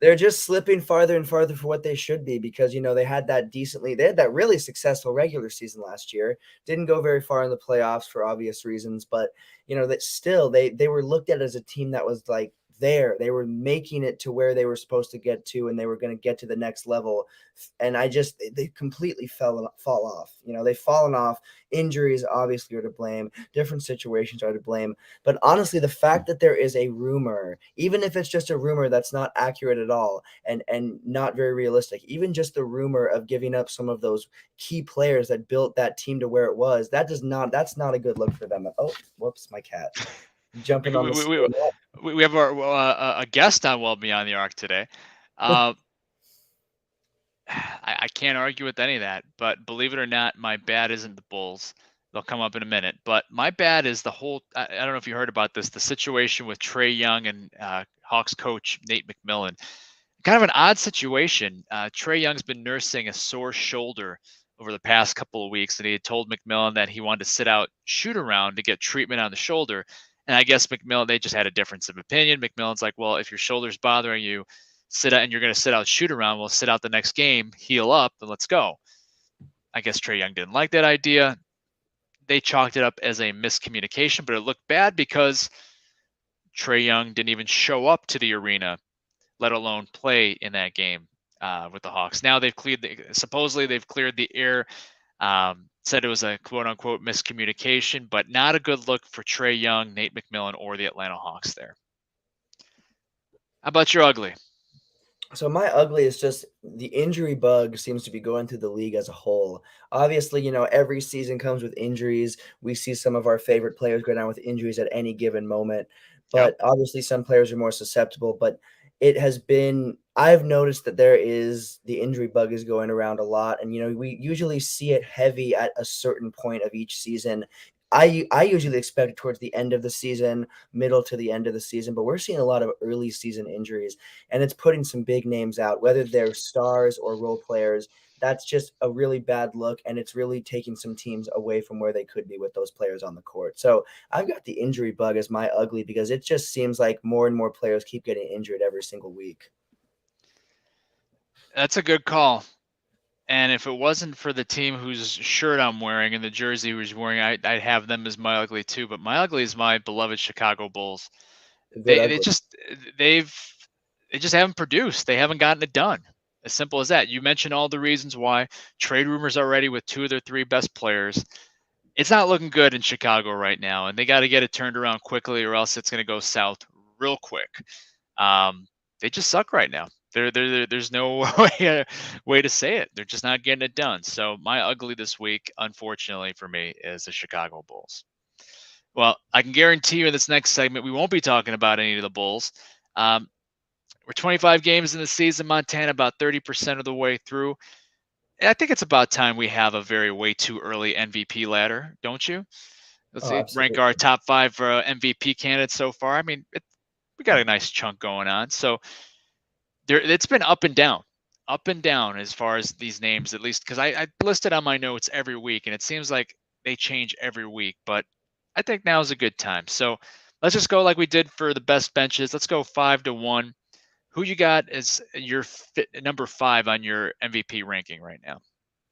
They're just slipping farther and farther for what they should be because, they had that really successful regular season last year. Didn't go very far in the playoffs for obvious reasons, but, that still they were looked at as a team that was like there. They were making it to where they were supposed to get to, and they were going to get to the next level. And they completely fall off. They've fallen off. Injuries obviously are to blame. Different situations are to blame. But honestly, the fact that there is a rumor, even if it's just a rumor that's not accurate at all and not very realistic, even just the rumor of giving up some of those key players that built that team to where it was, that's not a good look for them. Oh, whoops, my cat. Jumping on the we have a guest on Well Beyond the Arc today. I can't argue with any of that, but believe it or not, my bad isn't the Bulls. They'll come up in a minute, but my bad is the whole. I don't know if you heard about this. The situation with Trae Young and Hawks coach Nate McMillan. Kind of an odd situation. Trae Young's been nursing a sore shoulder over the past couple of weeks, and he had told McMillan that he wanted to sit out shoot around to get treatment on the shoulder. And I guess McMillan, they just had a difference of opinion. McMillan's like, well, if your shoulder's bothering you, sit out, and you're going to sit out shoot around, we'll sit out the next game, heal up, and let's go. I guess Trae Young didn't like that idea. They chalked it up as a miscommunication, but it looked bad because Trae Young didn't even show up to the arena, let alone play in that game with the Hawks. Now supposedly they've cleared the air. Said it was a quote-unquote miscommunication, but not a good look for Trae Young, Nate McMillan, or the Atlanta Hawks there. How about your ugly? So my ugly is just the injury bug seems to be going through the league as a whole. Obviously, every season comes with injuries. We see some of our favorite players go down with injuries at any given moment, but obviously some players are more susceptible. But I've noticed that the injury bug is going around a lot. And, we usually see it heavy at a certain point of each season. I usually expect it towards the end of the season, middle to the end of the season, but we're seeing a lot of early season injuries, and it's putting some big names out, whether they're stars or role players. That's just a really bad look, and it's really taking some teams away from where they could be with those players on the court. So I've got the injury bug as my ugly because it just seems like more and more players keep getting injured every single week. That's a good call. And if it wasn't for the team whose shirt I'm wearing and the jersey who's wearing, I'd have them as my ugly too. But my ugly is my beloved Chicago Bulls. They just haven't produced. They haven't gotten it done. As simple as that. You mentioned all the reasons why. Trade rumors already with 2 of their 3 best players. It's not looking good in Chicago right now, and they got to get it turned around quickly, or else it's going to go south real quick. They just suck right now. There's no way to say it. They're just not getting it done. So my ugly this week, unfortunately for me, is the Chicago Bulls. Well, I can guarantee you in this next segment, we won't be talking about any of the Bulls. We're 25 games in the season, Montana, about 30% of the way through. And I think it's about time we have a way too early MVP ladder, don't you? Let's rank our top 5 MVP candidates so far. I mean, we got a nice chunk going on. So it's been up and down as far as these names, at least, because I listed on my notes every week, and it seems like they change every week. But I think now is a good time. So let's just go like we did for the best benches. Let's go 5-1. Who you got as your number 5 on your MVP ranking right now?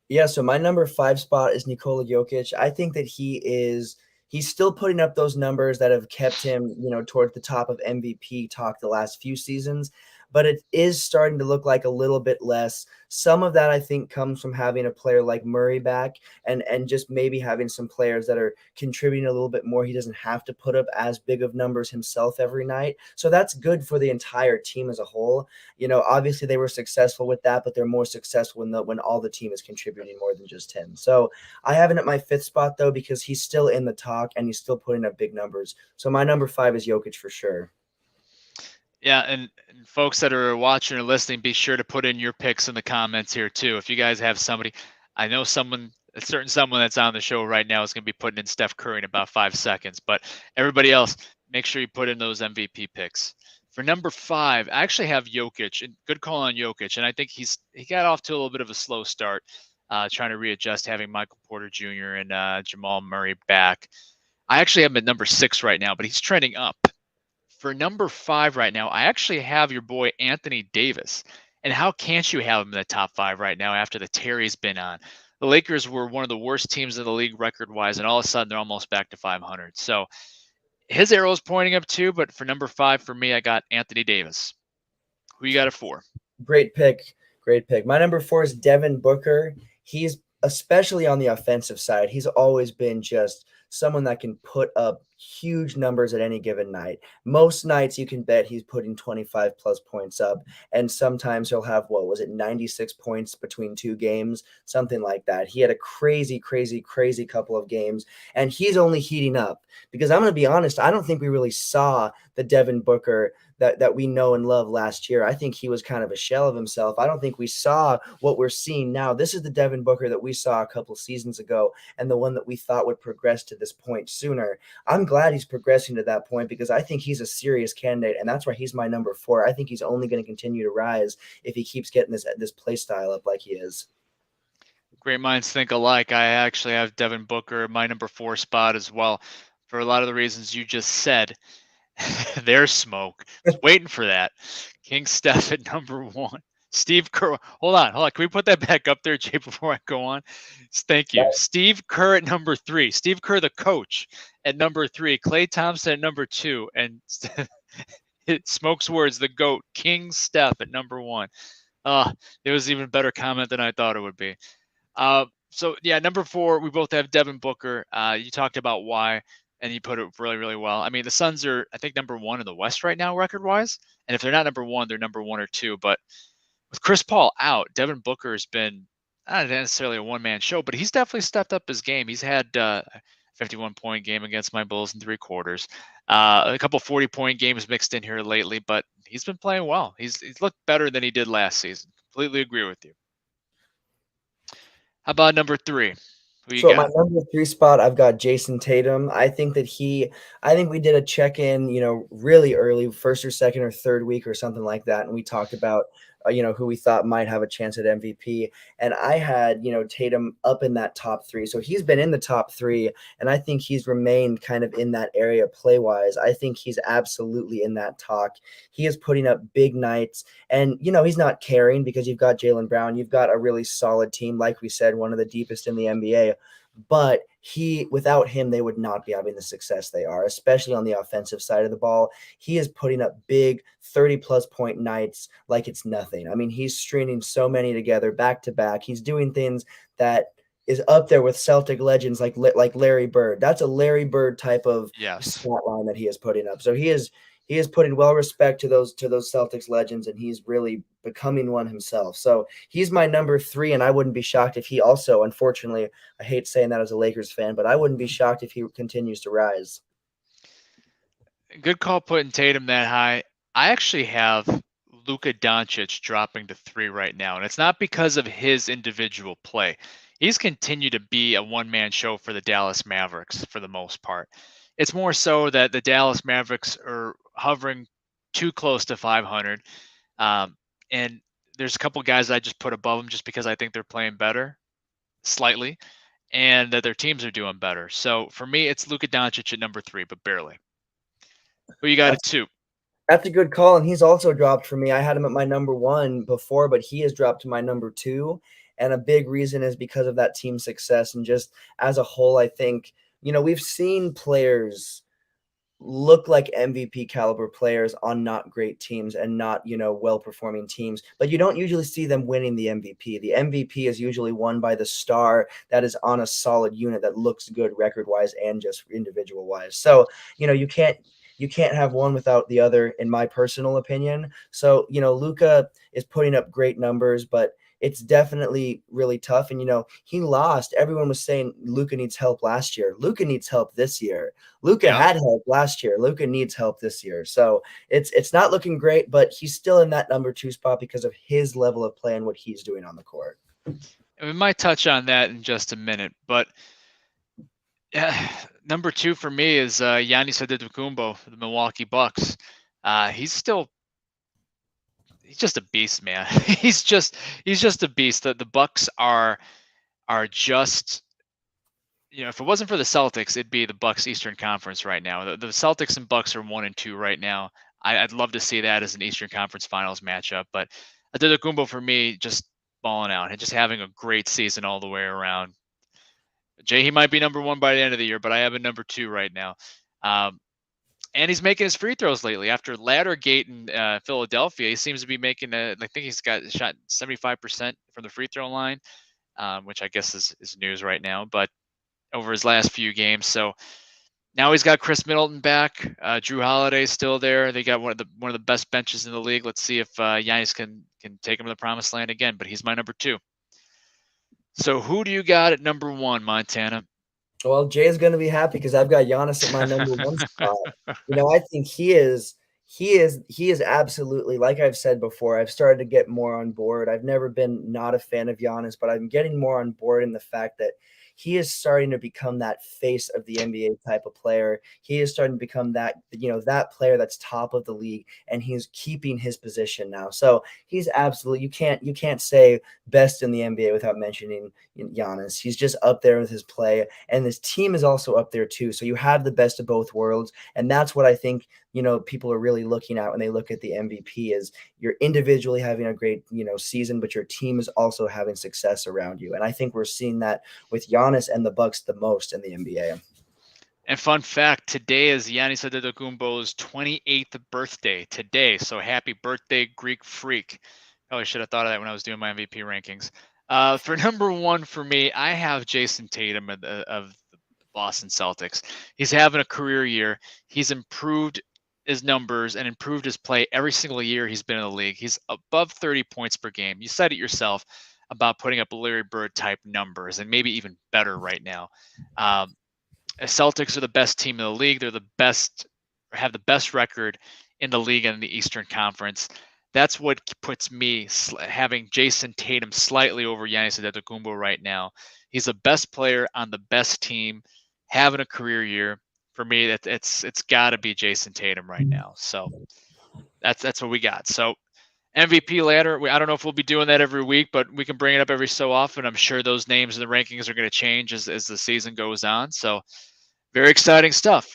Yeah, so my number 5 spot is Nikola Jokic. I think that he's still putting up those numbers that have kept him, towards the top of MVP talk the last few seasons, but it is starting to look like a little bit less. Some of that I think comes from having a player like Murray back and just maybe having some players that are contributing a little bit more. He doesn't have to put up as big of numbers himself every night. So that's good for the entire team as a whole. Obviously they were successful with that, but they're more successful when all the team is contributing more than just him. So I have him at my 5th spot though, because he's still in the talk and he's still putting up big numbers. So my number 5 is Jokic for sure. Yeah, and folks that are watching or listening, be sure to put in your picks in the comments here too. If you guys have somebody, I know someone that's on the show right now is going to be putting in Steph Curry in about 5 seconds, but everybody else, make sure you put in those MVP picks. For number 5, I actually have Jokic, and good call on Jokic, and I think he got off to a little bit of a slow start, trying to readjust, having Michael Porter Jr. and Jamal Murray back. I actually have him at number 6 right now, but he's trending up. For number 5 right now, I actually have your boy Anthony Davis. And how can't you have him in the top 5 right now after the Terry's been on? The Lakers were one of the worst teams in the league record-wise, and all of a sudden they're almost back to 500. So his arrow is pointing up too, but for number 5 for me, I got Anthony Davis. Who you got it for? Great pick. My number 4 is Devin Booker. He's, especially on the offensive side, he's always been just someone that can put up huge numbers at any given night. Most nights you can bet he's putting 25 plus points up, and sometimes he'll have 96 points between 2 games, something like that. He had a crazy couple of games, and he's only heating up, because I'm going to be honest, I don't think we really saw the Devin Booker that we know and love last year. I think he was kind of a shell of himself. I don't think we saw what we're seeing now. This is the Devin Booker that we saw a couple seasons ago, and the one that we thought would progress to this point sooner. I'm glad he's progressing to that point, because I think he's a serious candidate, and that's why he's my number 4. I think he's only going to continue to rise if he keeps getting this play style up like he is. Great minds think alike. I actually have Devin Booker my number 4 spot as well, for a lot of the reasons you just said. There's smoke. I was waiting for that. King Steph at number 1. Steve Kerr. Hold on. Can we put that back up there, Jay, before I go on? Thank you. Steve Kerr at number 3. Steve Kerr, the coach, at number 3. Klay Thompson at number 2. And it smokes words, the GOAT, King Steph at number 1. It was even better comment than I thought it would be. So, yeah, number 4, we both have Devin Booker. You talked about why, and you put it really, really well. I mean, the Suns are, I think, number 1 in the West right now, record-wise. And if they're not number 1, they're number 1 or 2. But with Chris Paul out, Devin Booker has been not necessarily a one-man show, but he's definitely stepped up his game. He's had a 51-point game against my Bulls in 3 quarters. A couple 40-point games mixed in here lately, but he's been playing well. He's looked better than he did last season. Completely agree with you. How about number 3? Who you got? My number 3 spot, I've got Jason Tatum. I think we did a check-in, really early, first or second or third week or something like that, and we talked about who we thought might have a chance at MVP. And I had, Tatum up in that top 3. So he's been in the top 3, and I think he's remained kind of in that area play-wise. I think he's absolutely in that talk. He is putting up big nights, and, he's not carrying, because you've got Jaylen Brown. You've got a really solid team, like we said, one of the deepest in the NBA. But without him, they would not be having the success they are, especially on the offensive side of the ball. He is putting up big 30-plus point nights like it's nothing. I mean, he's stringing so many together back to back. He's doing things that is up there with Celtic legends like Larry Bird. That's a Larry Bird type of stat line that he is putting up. So he is putting well respect to those Celtics legends, and he's really becoming one himself. So he's my number 3, and I wouldn't be shocked if he also, unfortunately, I hate saying that as a Lakers fan, but I wouldn't be shocked if he continues to rise. Good call putting Tatum that high. I actually have Luka Doncic dropping to 3 right now, and it's not because of his individual play. He's continued to be a one-man show for the Dallas Mavericks for the most part. It's more so that the Dallas Mavericks are hovering too close to 500. And there's a couple guys I just put above them just because I think they're playing better, slightly, and that their teams are doing better. So for me, it's Luka Doncic at number 3, but barely. Who you got at 2? That's a good call, and he's also dropped for me. I had him at my number 1 before, but he has dropped to my number 2, and a big reason is because of that team success and just as a whole, I think, we've seen players look like MVP caliber players on not great teams and not, well-performing teams, but you don't usually see them winning the MVP. The MVP is usually won by the star that is on a solid unit that looks good record-wise and just individual-wise. So, you can't have one without the other, in my personal opinion. So, Luka is putting up great numbers, but it's definitely really tough. And, he lost. Everyone was saying Luka needs help last year. Luka needs help this year. Luka had help last year. Luka needs help this year. So it's not looking great, but he's still in that number 2 spot because of his level of play and what he's doing on the court. And we might touch on that in just a minute, but number 2 for me is Giannis Antetokounmpo for the Milwaukee Bucks. He's just a beast, man. he's just a beast. The Bucks are just, if it wasn't for the Celtics, it'd be the Bucks Eastern Conference right now. The Celtics and Bucks are 1 and 2 right now. I'd love to see that as an Eastern Conference Finals matchup, but Antetokounmpo for me just balling out and just having a great season all the way around. Jay, he might be number 1 by the end of the year, but I have a number 2 right now. And he's making his free throws lately. After Laddergate in Philadelphia, he seems to be making I think he's got shot 75% from the free throw line, which I guess is news right now, but over his last few games. So now he's got Chris Middleton back. Drew Holiday's still there. They got one of the best benches in the league. Let's see if Giannis can take him to the promised land again, but he's my number 2. So who do you got at number 1, Montana? Well, Jay's going to be happy because I've got Giannis at my number 1 spot. I think he is absolutely, like I've said before, I've started to get more on board. I've never been not a fan of Giannis, but I'm getting more on board in the fact that he is starting to become that face of the NBA type of player. He is starting to become that, that player that's top of the league, and he's keeping his position now. So he's absolutely, you can't say best in the NBA without mentioning Giannis. He's just up there with his play, and his team is also up there too. So you have the best of both worlds, and that's what I think, people are really looking at when they look at the MVP is you're individually having a great, season, but your team is also having success around you. And I think we're seeing that with Giannis and the Bucks the most in the NBA. And fun fact, today is Giannis Antetokounmpo's 28th birthday today. So happy birthday, Greek freak. Probably should have thought of that when I was doing my MVP rankings. For number 1 for me, I have Jason Tatum of the Boston Celtics. He's having a career year. He's improved his numbers and improved his play every single year he's been in the league. He's above 30 points per game. You said it yourself about putting up Larry Bird type numbers and maybe even better right now. Celtics are the best team in the league. They're the best, or have the best record in the league in the Eastern Conference. That's what puts me having Jason Tatum slightly over Giannis Antetokounmpo right now. He's the best player on the best team, having a career year. For me, it's got to be Jason Tatum right now. So that's what we got. So MVP ladder, I don't know if we'll be doing that every week, but we can bring it up every so often. I'm sure those names in the rankings are going to change as the season goes on. So very exciting stuff.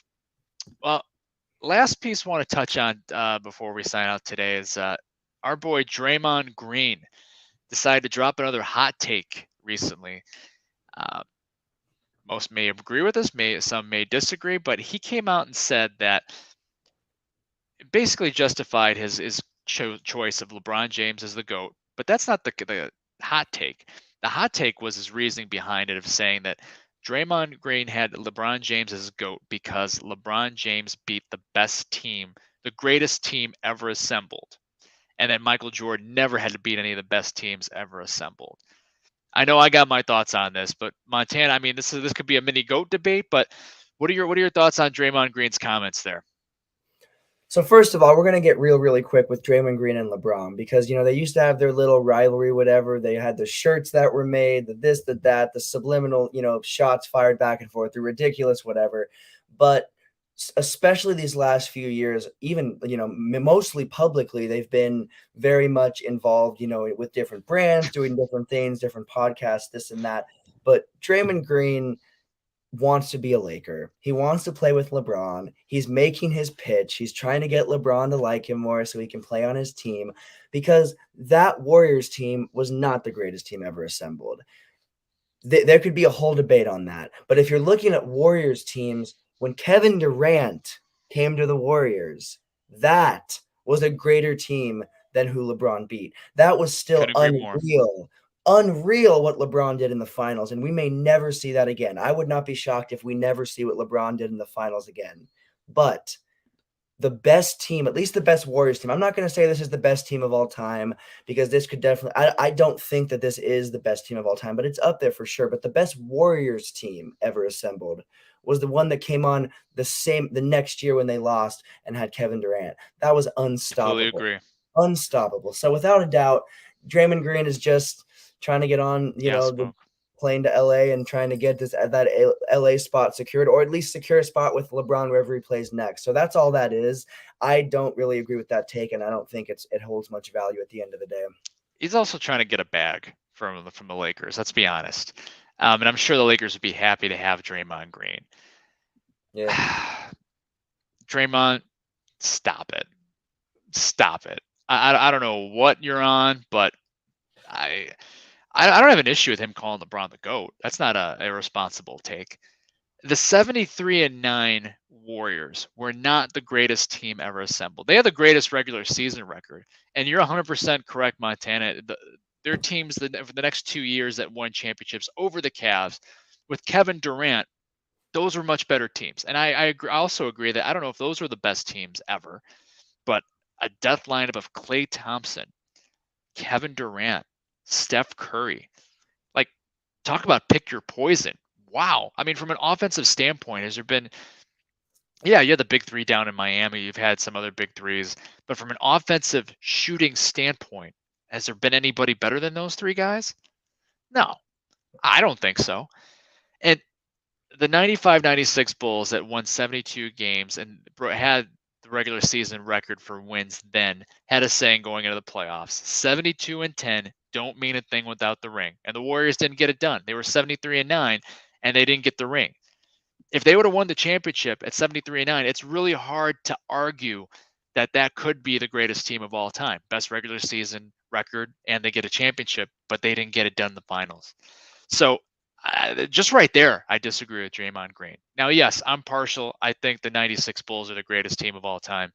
Well, last piece I want to touch on before we sign out today is our boy Draymond Green decided to drop another hot take recently. Most may agree with us, some may disagree, but he came out and said that basically justified his choice of LeBron James as the GOAT. But that's not the hot take. The hot take was his reasoning behind it of saying that Draymond Green had LeBron James as GOAT because LeBron James beat the best team, the greatest team ever assembled. And that Michael Jordan never had to beat any of the best teams ever assembled. I know I got my thoughts on this, but Montana, I mean, this could be a mini GOAT debate, but what are your thoughts on Draymond Green's comments there? So first of all, we're going to get really quick with Draymond Green and LeBron because, they used to have their little rivalry, whatever. They had the shirts that were made, the this, the that, the subliminal, shots fired back and forth, the ridiculous, whatever. But especially these last few years, even, mostly publicly, they've been very much involved, with different brands, doing different things, different podcasts, this and that. But Draymond Green wants to be a Laker. He wants to play with LeBron. He's making his pitch. He's trying to get LeBron to like him more so he can play on his team, because that Warriors team was not the greatest team ever assembled. There could be a whole debate on that. But if you're looking at Warriors teams, when Kevin Durant came to the Warriors, that was a greater team than who LeBron beat. That was still Couldn't agree more. unreal what LeBron did in the finals, and we may never see that again. I would not be shocked if we never see what LeBron did in the finals again. But the best team, at least the best Warriors team, I'm not going to say this is the best team of all time, because this could definitely, I don't think that this is the best team of all time, but it's up there for sure. But the best Warriors team ever assembled was the one that came on the next year when they lost and had Kevin Durant. That was unstoppable. Completely agree. Unstoppable. So without a doubt, Draymond Green is just trying to get on, the plane to LA and trying to get that LA spot secured, or at least secure a spot with LeBron wherever he plays next. So that's all that is. I don't really agree with that take, and I don't think it holds much value at the end of the day. He's also trying to get a bag from the Lakers. Let's be honest. And I'm sure the Lakers would be happy to have Draymond Green. Yeah. Draymond, stop it. Stop it. I don't know what you're on, but I don't have an issue with him calling LeBron the GOAT. That's not a irresponsible take. The 73-9 Warriors were not the greatest team ever assembled. They had the greatest regular season record. And you're 100% correct, Montana. Their teams for the next 2 years that won championships over the Cavs with Kevin Durant, those were much better teams. And I also agree that I don't know if those were the best teams ever, but a death lineup of Klay Thompson, Kevin Durant, Steph Curry. Like, talk about pick your poison. Wow. I mean, from an offensive standpoint, has there been, you had the big three down in Miami. You've had some other big threes. But from an offensive shooting standpoint, has there been anybody better than those three guys? No, I don't think so. And the 95-96 Bulls that won 72 games and had the regular season record for wins then had a saying going into the playoffs: 72-10 don't mean a thing without the ring. And the Warriors didn't get it done. They were 73-9 and they didn't get the ring. If they would have won the championship at 73-9, it's really hard to argue that could be the greatest team of all time. Best regular season record, and they get a championship, but they didn't get it done in the finals. So just right there, I disagree with Draymond Green. Now, yes, I'm partial. I think the 96 Bulls are the greatest team of all time.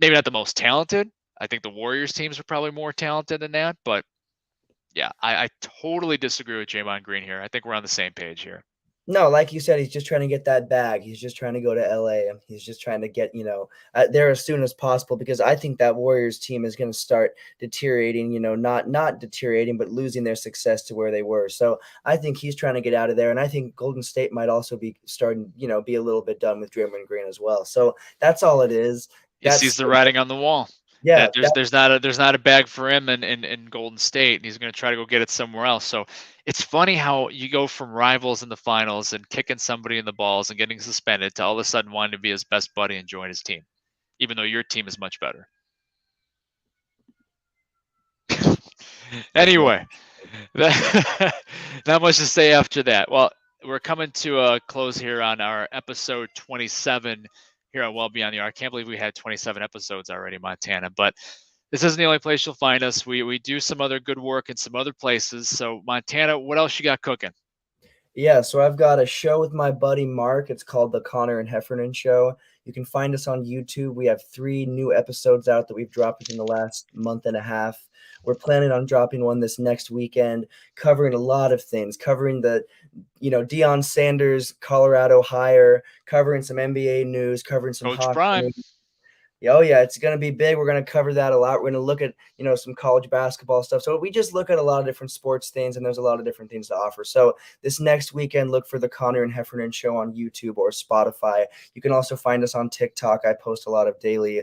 Maybe not the most talented. I think the Warriors teams are probably more talented than that. But yeah, I totally disagree with Draymond Green here. I think we're on the same page here. No, like you said, he's just trying to get that bag. He's just trying to go to LA. He's just trying to get, there as soon as possible, because I think that Warriors team is going to start deteriorating, not deteriorating, but losing their success to where they were. So I think he's trying to get out of there. And I think Golden State might also be starting, be a little bit done with Draymond Green as well. So that's all it is. He sees the writing on the wall. Yeah, there's not a bag for him in Golden State, and he's going to try to go get it somewhere else. So it's funny how you go from rivals in the finals and kicking somebody in the balls and getting suspended to all of a sudden wanting to be his best buddy and join his team, even though your team is much better. Anyway, not much to say after that. Well, we're coming to a close here on our episode 27 here on Well Beyond the Arc. I can't believe we had 27 episodes already, Montana, but this isn't the only place you'll find us. We do some other good work in some other places. So Montana, what else you got cooking? Yeah, so I've got a show with my buddy Mark. It's called The Connor and Heffernan Show. You can find us on YouTube. We have 3 new episodes out that we've dropped within the last month and a half. We're planning on dropping one this next weekend, covering a lot of things, covering the, Deion Sanders, Colorado hire, covering some NBA news, covering some Coach Prime. news. Oh, yeah, it's going to be big. We're going to cover that a lot. We're going to look at, some college basketball stuff. So we just look at a lot of different sports things, and there's a lot of different things to offer. So this next weekend, look for the Connor and Heffernan Show on YouTube or Spotify. You can also find us on TikTok. I post a lot of daily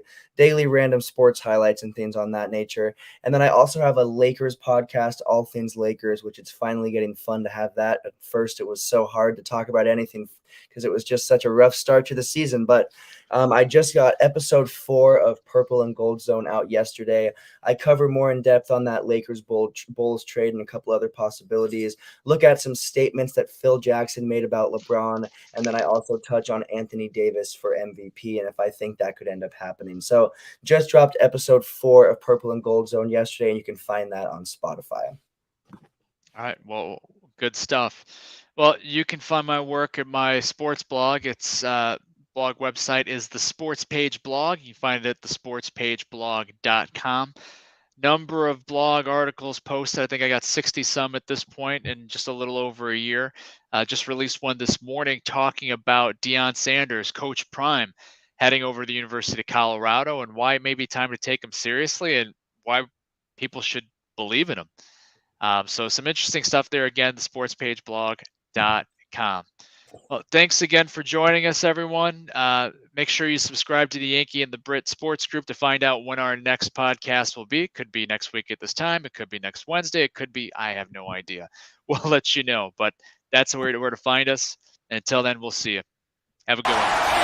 random sports highlights and things on that nature. And then I also have a Lakers podcast, All Things Lakers, which it's finally getting fun to have that. At first, it was so hard to talk about anything because it was just such a rough start to the season. But I just got episode 4 of Purple and Gold Zone out yesterday. I cover more in depth on that Lakers Bulls trade and a couple other possibilities. Look at some statements that Phil Jackson made about LeBron, and then I also touch on Anthony Davis for MVP and if I think that could end up happening. So just dropped episode 4 of Purple and Gold Zone yesterday, and you can find that on Spotify. All right. Well, good stuff. Well, you can find my work at my sports blog. Its blog website is the Sports Page Blog. You can find it at thesportspageblog.com. Number of blog articles posted. I think I got 60 some at this point in just a little over a year. Just released one this morning talking about Deion Sanders, Coach Prime, heading over to the University of Colorado and why it may be time to take him seriously and why people should believe in him. So some interesting stuff there. Again, the sportspageblog.com. Well, thanks again for joining us, everyone. Make sure you subscribe to the Yankee and the Brit Sports Group to find out when our next podcast will be. It could be next week at this time. It could be next Wednesday. It could be, I have no idea. We'll let you know, but that's where to find us. And until then, we'll see you. Have a good one.